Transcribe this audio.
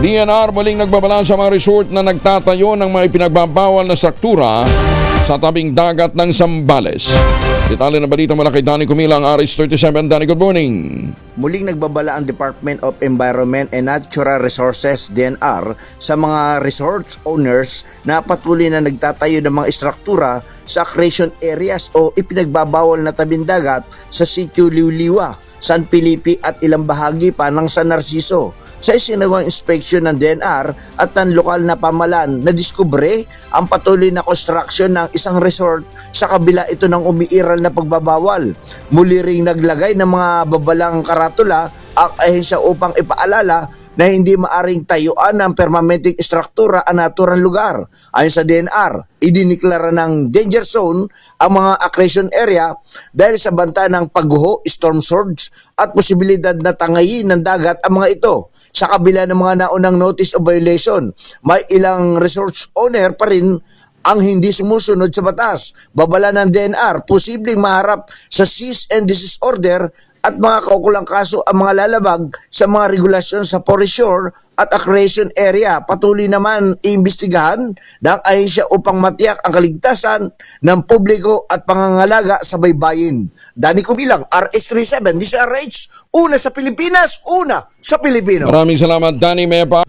DNR muling nagbabala sa mga resort na nagtatayo ng mga ipinagbabawal na struktura sa tabing dagat ng Zambales. Detalye ng balita mula kay Danny Kumilang, RH37. Danny, good morning. Muling nagbabala ang Department of Environment and Natural Resources DNR sa mga resorts owners na patuloy na nagtatayo ng mga istruktura sa recreation areas o ipinagbabawal na tabing dagat sa Sitio Liuliwa, San Felipe at ilang bahagi pa ng San Narciso. Sa isinagawang inspeksyon ng DNR at ng lokal na pamahalaan, nadiskubre ang patuloy na construction ng isang resort sa kabila ito ng umiiral na pagbabawal. Muli ring naglagay ng mga babalang karatula ang ahensya upang ipaalala na hindi maaring tayuan ng permanenteng istruktura ang naturang lugar. Ayon sa DNR, idiniklara ng danger zone ang mga accretion area dahil sa banta ng pagguho, storm surge at posibilidad na tangayin ng dagat ang mga ito. Sa kabila ng mga naunang notice of violation, may ilang resort owner pa rin ang hindi sumusunod sa batas. Babala ng DNR, posibleng maharap sa cease and desist order at mga kaukulang kaso ang mga lalabag sa mga regulasyon sa forest shore at recreation area. Patuloy naman iimbestigahan ng ahensya upang matiyak ang kaligtasan ng publiko at pangangalaga sa baybayin. Danny Kumilang, RH37, DCRH, una sa Pilipinas, una sa Pilipino. Maraming salamat, Danny. May pa